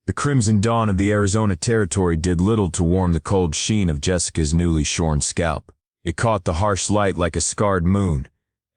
The crimson dawn of the Arizona Territory did little to warm the cold sheen of Jessica's newly shorn scalp. It caught the harsh light like a scarred moon,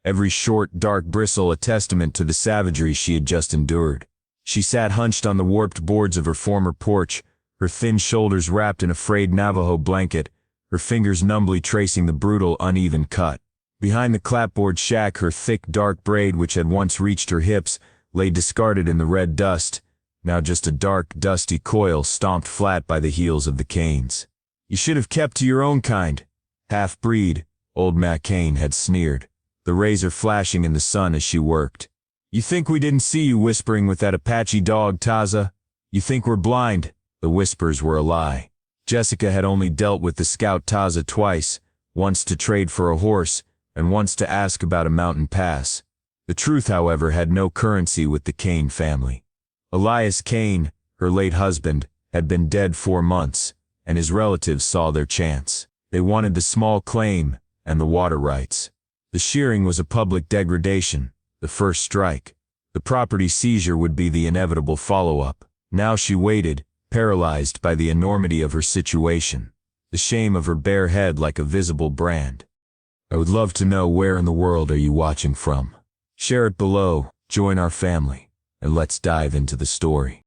every short, dark bristle a testament to the savagery she had just endured. She sat hunched on the warped boards of her former porch, her thin shoulders wrapped in a frayed Navajo blanket, her fingers numbly tracing the brutal, uneven cut. Behind the clapboard shack, her thick, dark braid, which had once reached her hips, lay discarded in the red dust, now just a dark, dusty coil stomped flat by the heels of the Cains. "You should have kept to your own kind, half-breed," old Matt Cain had sneered, the razor flashing in the sun as she worked. "You think we didn't see you whispering with that Apache dog, Taza? You think we're blind?" The whispers were a lie. Jessica had only dealt with the scout Taza twice, once to trade for a horse, and once to ask about a mountain pass. The truth, however, had no currency with the Cain family. Elias Cain, her late husband, had been dead 4 months, and his relatives saw their chance. They wanted the small claim and the water rights. The shearing was a public degradation, the first strike. The property seizure would be the inevitable follow-up. Now she waited, paralyzed by the enormity of her situation, the shame of her bare head like a visible brand. I would love to know, where in the world are you watching from? Share it below, join our family, and let's dive into the story.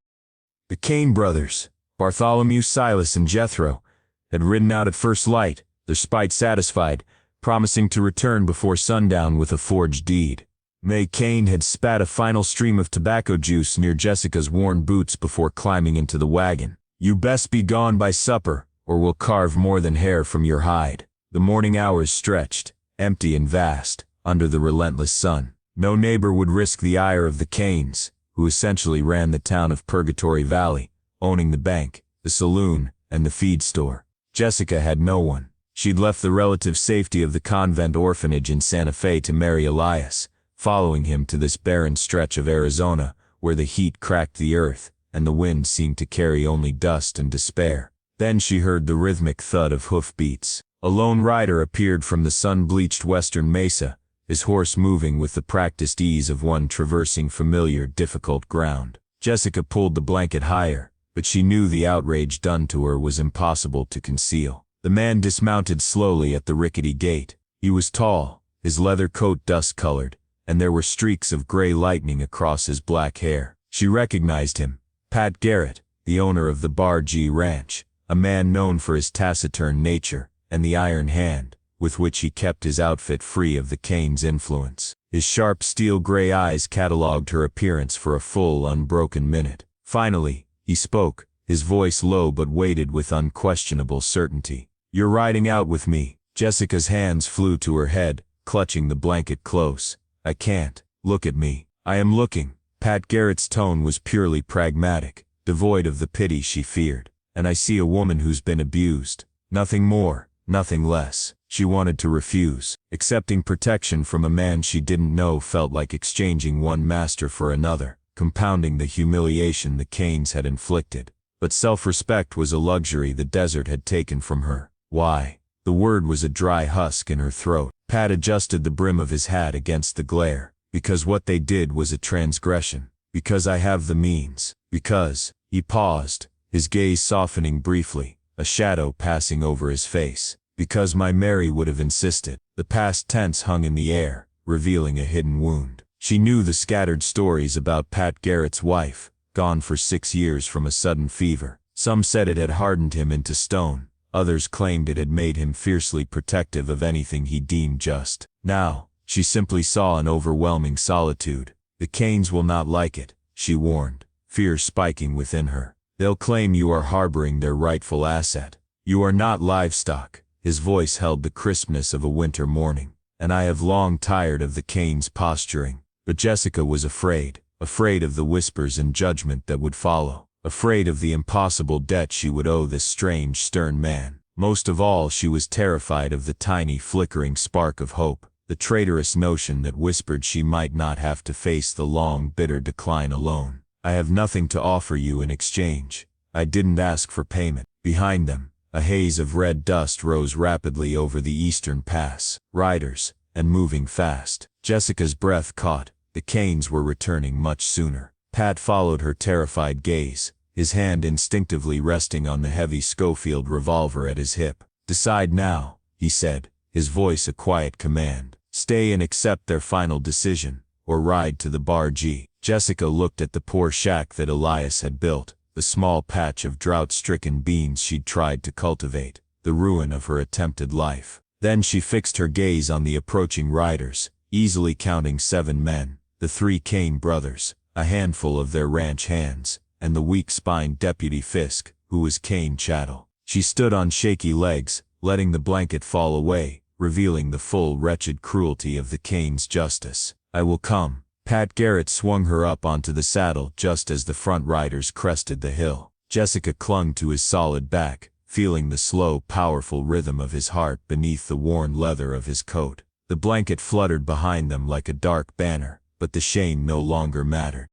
The Cain brothers, Bartholomew, Silas, and Jethro, had ridden out at first light, their spite satisfied, promising to return before sundown with a forged deed. May Cain had spat a final stream of tobacco juice near Jessica's worn boots before climbing into the wagon. "You best be gone by supper, or we'll carve more than hair from your hide." The morning hours stretched, empty and vast, under the relentless sun. No neighbor would risk the ire of the Cains, who essentially ran the town of Purgatory Valley, owning the bank, the saloon, and the feed store. Jessica had no one. She'd left the relative safety of the convent orphanage in Santa Fe to marry Elias, following him to this barren stretch of Arizona, where the heat cracked the earth, and the wind seemed to carry only dust and despair. Then she heard the rhythmic thud of hoofbeats. A lone rider appeared from the sun-bleached western mesa, his horse moving with the practiced ease of one traversing familiar, difficult ground. Jessica pulled the blanket higher, but she knew the outrage done to her was impossible to conceal. The man dismounted slowly at the rickety gate. He was tall, his leather coat dust-colored, and there were streaks of gray lightning across his black hair. She recognized him, Pat Garrett, the owner of the Bar G Ranch, a man known for his taciturn nature and the iron hand with which he kept his outfit free of the Cain's influence. His sharp steel-gray eyes catalogued her appearance for a full, unbroken minute. Finally, he spoke, his voice low but weighted with unquestionable certainty. "You're riding out with me." Jessica's hands flew to her head, clutching the blanket close. "I can't. Look at me." "I am looking." Pat Garrett's tone was purely pragmatic, devoid of the pity she feared. "And I see a woman who's been abused. Nothing more, nothing less." She wanted to refuse. Accepting protection from a man she didn't know felt like exchanging one master for another, compounding the humiliation the Cains had inflicted. But self-respect was a luxury the desert had taken from her. "Why?" The word was a dry husk in her throat. Pat adjusted the brim of his hat against the glare. "Because what they did was a transgression. Because I have the means. Because..." He paused, his gaze softening briefly, a shadow passing over his face. "Because my Mary would have insisted." The past tense hung in the air, revealing a hidden wound. She knew the scattered stories about Pat Garrett's wife, gone for 6 years from a sudden fever. Some said it had hardened him into stone. Others claimed it had made him fiercely protective of anything he deemed just. Now, she simply saw an overwhelming solitude. "The Cains will not like it," she warned, fear spiking within her. "They'll claim you are harboring their rightful asset. You are not livestock." His voice held the crispness of a winter morning. "And I have long tired of the Cain's posturing." But Jessica was afraid of the whispers and judgment that would follow, afraid of the impossible debt she would owe this strange, stern man. Most of all, she was terrified of the tiny, flickering spark of hope, the traitorous notion that whispered she might not have to face the long, bitter decline alone. "I have nothing to offer you in exchange. I didn't ask for payment." Behind them, a haze of red dust rose rapidly over the eastern pass. Riders, and moving fast. Jessica's breath caught. The Cains were returning much sooner. Pat followed her terrified gaze, his hand instinctively resting on the heavy Schofield revolver at his hip. "Decide now," he said, his voice a quiet command. "Stay and accept their final decision, or ride to the bargee." Jessica looked at the poor shack that Elias had built, the small patch of drought-stricken beans she'd tried to cultivate, the ruin of her attempted life. Then she fixed her gaze on the approaching riders, easily counting 7 men, the 3 Cain brothers, a handful of their ranch hands, and the weak-spined Deputy Fisk, who was Cain chattel. She stood on shaky legs, letting the blanket fall away, revealing the full wretched cruelty of the Cain's justice. "I will come." Pat Garrett swung her up onto the saddle just as the front riders crested the hill. Jessica clung to his solid back, feeling the slow, powerful rhythm of his heart beneath the worn leather of his coat. The blanket fluttered behind them like a dark banner, but the shame no longer mattered.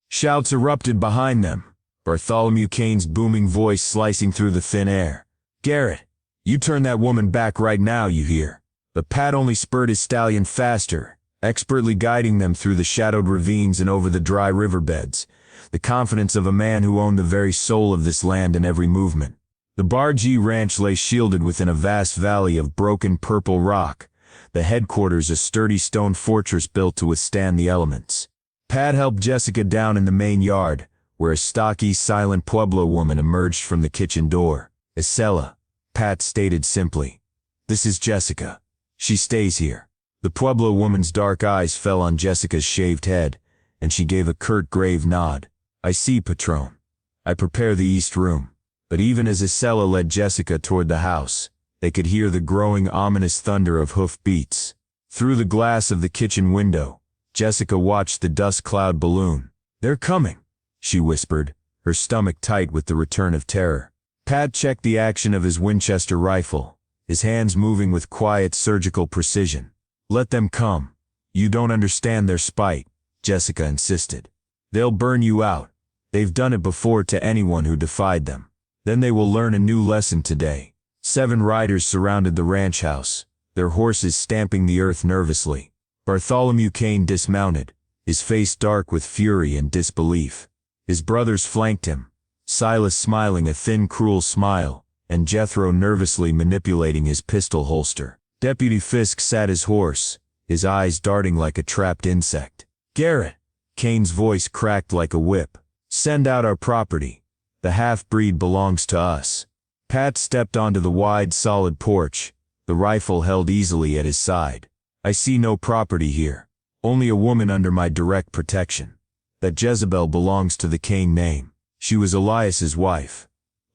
Shouts erupted behind them, Bartholomew Cain's booming voice slicing through the thin air. "Garrett, you turn that woman back right now, you hear?" But Pat only spurred his stallion faster, expertly guiding them through the shadowed ravines and over the dry riverbeds, the confidence of a man who owned the very soul of this land in every movement. The Bargee Ranch lay shielded within a vast valley of broken purple rock, the headquarters a sturdy stone fortress built to withstand the elements. Pat helped Jessica down in the main yard, where a stocky, silent Pueblo woman emerged from the kitchen door. "Isela," Pat stated simply. "This is Jessica. She stays here." The Pueblo woman's dark eyes fell on Jessica's shaved head, and she gave a curt, grave nod. "I see, Patron. I prepare the east room." But even as Isela led Jessica toward the house, they could hear the growing, ominous thunder of hoof beats. Through the glass of the kitchen window, Jessica watched the dust cloud balloon. "They're coming," she whispered, her stomach tight with the return of terror. Pat checked the action of his Winchester rifle, his hands moving with quiet, surgical precision. "Let them come. You don't understand their spite," Jessica insisted. "They'll burn you out. They've done it before to anyone who defied them. Then they will learn a new lesson today." 7 riders surrounded the ranch house, their horses stamping the earth nervously. Bartholomew Cain dismounted, his face dark with fury and disbelief. His brothers flanked him, Silas smiling a thin, cruel smile, and Jethro nervously manipulating his pistol holster. Deputy Fisk sat his horse, his eyes darting like a trapped insect. "Garrett," Cain's voice cracked like a whip. "Send out our property. The half-breed belongs to us." Pat stepped onto the wide, solid porch, the rifle held easily at his side. "I see no property here. Only a woman under my direct protection. That Jezebel belongs to the Cain name. She was Elias's wife.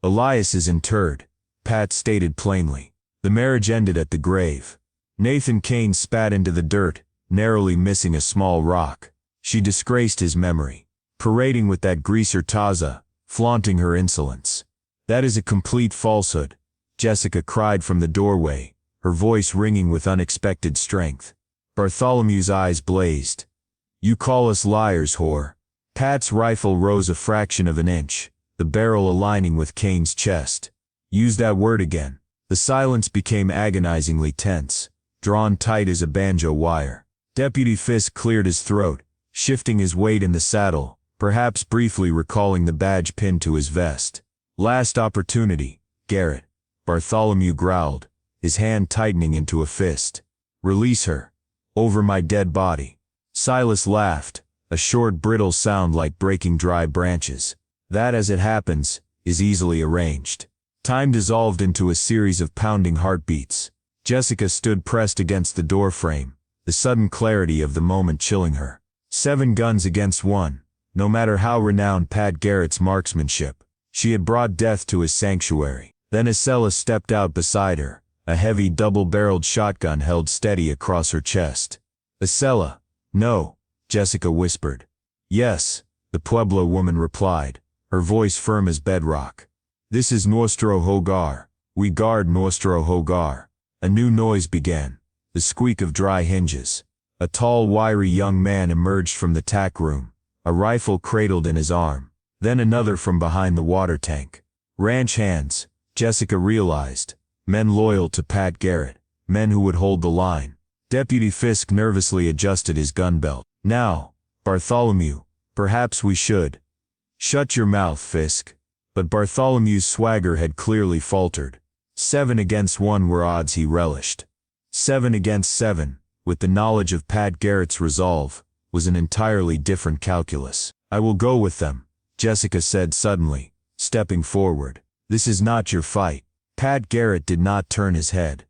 Elias is interred," Pat stated plainly. The marriage ended at the grave. Nathan Cain spat into the dirt, narrowly missing a small rock. She disgraced his memory, parading with that greaser Taza, flaunting her insolence. "That is a complete falsehood," Jessica cried from the doorway, her voice ringing with unexpected strength. Bartholomew's eyes blazed. "You call us liars, whore." Pat's rifle rose a fraction of an inch, the barrel aligning with Cain's chest. "Use that word again." The silence became agonizingly tense, drawn tight as a banjo wire. Deputy Fisk cleared his throat, shifting his weight in the saddle, perhaps briefly recalling the badge pinned to his vest. "Last opportunity, Garrett," Bartholomew growled, his hand tightening into a fist. "Release her. Over my dead body." Silas laughed, a short, brittle sound like breaking dry branches. "That, as it happens, is easily arranged." Time dissolved into a series of pounding heartbeats. Jessica stood pressed against the doorframe, the sudden clarity of the moment chilling her. 7 guns against 1, no matter how renowned Pat Garrett's marksmanship. She had brought death to his sanctuary. Then Isela stepped out beside her, a heavy double-barreled shotgun held steady across her chest. "Isela." "No," Jessica whispered. "Yes," the Pueblo woman replied, her voice firm as bedrock. "This is nuestro hogar. We guard nuestro hogar." A new noise began, the squeak of dry hinges. A tall, wiry young man emerged from the tack room, a rifle cradled in his arm. Then another from behind the water tank. Ranch hands, Jessica realized. Men loyal to Pat Garrett, men who would hold the line. Deputy Fisk nervously adjusted his gun belt. "Now, Bartholomew, perhaps we should." "Shut your mouth, Fisk." But Bartholomew's swagger had clearly faltered. 7 against 1 were odds he relished. 7 against 7, with the knowledge of Pat Garrett's resolve, was an entirely different calculus. "I will go with them," Jessica said suddenly, stepping forward. "This is not your fight." Pat Garrett did not turn his head.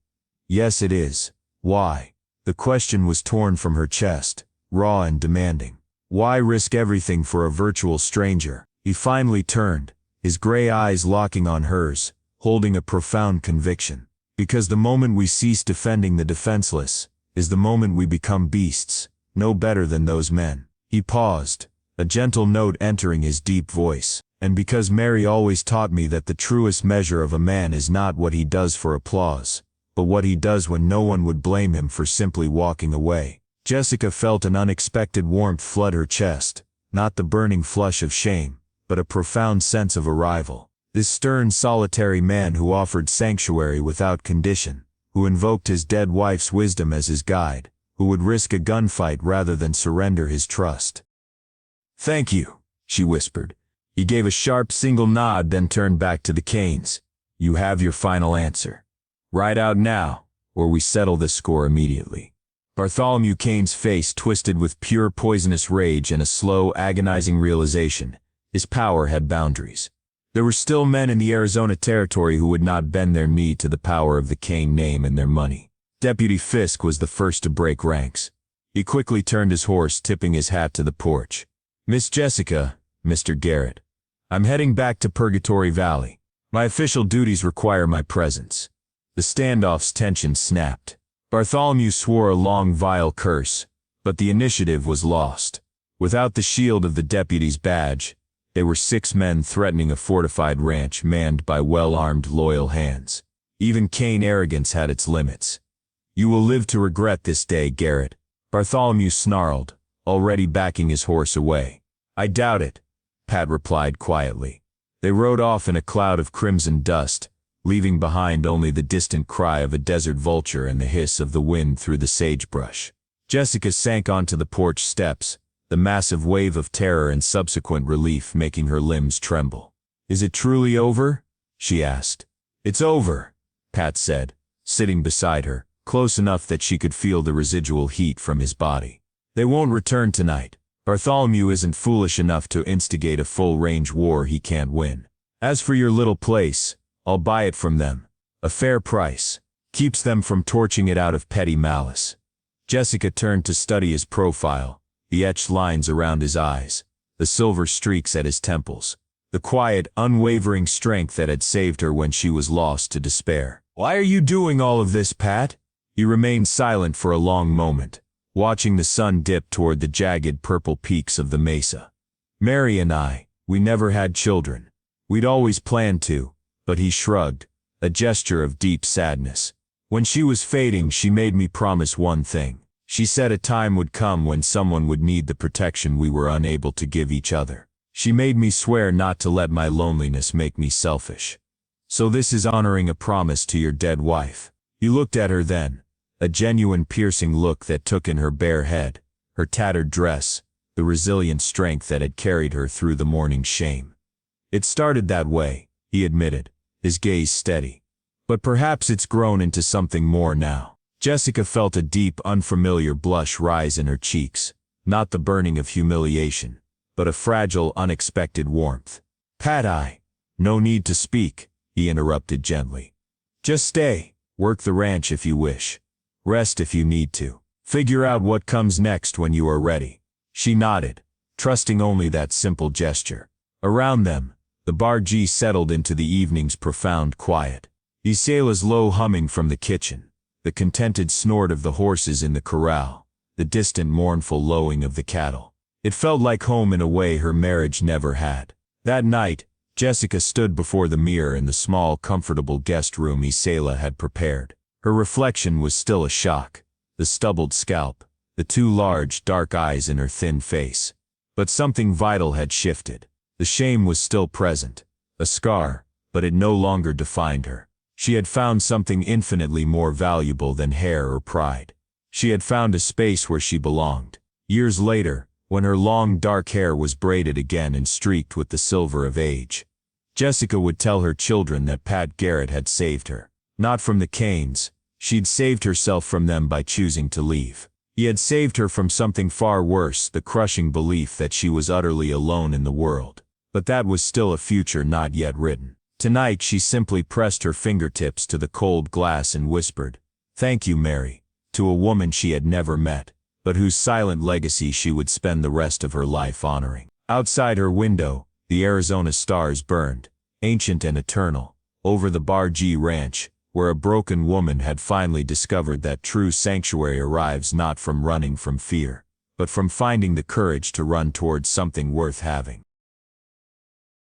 "Yes, it is." "Why?" The question was torn from her chest, raw and demanding. Why risk everything for a virtual stranger? He finally turned, his gray eyes locking on hers, holding a profound conviction. "Because the moment we cease defending the defenseless is the moment we become beasts, no better than those men." He paused, a gentle note entering his deep voice. "And because Mary always taught me that the truest measure of a man is not what he does for applause, but what he does when no one would blame him for simply walking away." Jessica felt an unexpected warmth flood her chest, not the burning flush of shame, but a profound sense of arrival. This stern, solitary man who offered sanctuary without condition, who invoked his dead wife's wisdom as his guide, who would risk a gunfight rather than surrender his trust. "Thank you," she whispered. He gave a sharp single nod, then turned back to the Cains. "You have your final answer. Ride out now, or we settle this score immediately." Bartholomew Cain's face twisted with pure poisonous rage and a slow, agonizing realization. His power had boundaries. There were still men in the Arizona Territory who would not bend their knee to the power of the Cain name and their money. Deputy Fisk was the first to break ranks. He quickly turned his horse, tipping his hat to the porch. "Miss Jessica, Mr. Garrett, I'm heading back to Purgatory Valley. My official duties require my presence." The standoff's tension snapped. Bartholomew swore a long, vile curse, but the initiative was lost. Without the shield of the deputy's badge, they were 6 men threatening a fortified ranch manned by well-armed, loyal hands. Even Cain arrogance had its limits. "You will live to regret this day, Garrett," Bartholomew snarled, already backing his horse away. "I doubt it," Pat replied quietly. They rode off in a cloud of crimson dust, leaving behind only the distant cry of a desert vulture and the hiss of the wind through the sagebrush. Jessica sank onto the porch steps, the massive wave of terror and subsequent relief making her limbs tremble. "Is it truly over?" she asked. "It's over," Pat said, sitting beside her, close enough that she could feel the residual heat from his body. "They won't return tonight. Bartholomew isn't foolish enough to instigate a full-range war he can't win. As for your little place, I'll buy it from them. A fair price. Keeps them from torching it out of petty malice." Jessica turned to study his profile, the etched lines around his eyes, the silver streaks at his temples, the quiet, unwavering strength that had saved her when she was lost to despair. "Why are you doing all of this, Pat?" He remained silent for a long moment, watching the sun dip toward the jagged purple peaks of the mesa. "Mary and we never had children. We'd always planned to," but he shrugged, a gesture of deep sadness. "When she was fading, she made me promise one thing. She said a time would come when someone would need the protection we were unable to give each other. She made me swear not to let my loneliness make me selfish. So this is honoring a promise to your dead wife." He looked at her then, a genuine piercing look that took in her bare head, her tattered dress, the resilient strength that had carried her through the morning's shame. "It started that way," he admitted, his gaze steady. "But perhaps it's grown into something more now." Jessica felt a deep, unfamiliar blush rise in her cheeks, not the burning of humiliation, but a fragile, unexpected warmth. "Pat, no need to speak," he interrupted gently. "Just stay, work the ranch if you wish. Rest if you need to. Figure out what comes next when you are ready." She nodded, trusting only that simple gesture. Around them, the bargee settled into the evening's profound quiet. Isela's low humming from the kitchen, the contented snort of the horses in the corral, the distant mournful lowing of the cattle. It felt like home in a way her marriage never had. That night, Jessica stood before the mirror in the small, comfortable guest room Isela had prepared. Her reflection was still a shock, the stubbled scalp, the 2 large, dark eyes in her thin face. But something vital had shifted. The shame was still present, a scar, but it no longer defined her. She had found something infinitely more valuable than hair or pride. She had found a space where she belonged. Years later, when her long dark hair was braided again and streaked with the silver of age. Jessica would tell her children that Pat Garrett had saved her. Not from the Cains, she'd saved herself from them by choosing to leave. He had saved her from something far worse, the crushing belief that she was utterly alone in the world. But that was still a future not yet written. Tonight she simply pressed her fingertips to the cold glass and whispered, "Thank you, Mary," to a woman she had never met, but whose silent legacy she would spend the rest of her life honoring. Outside her window, the Arizona stars burned, ancient and eternal, over the Bar G Ranch, where a broken woman had finally discovered that true sanctuary arrives not from running from fear, but from finding the courage to run towards something worth having.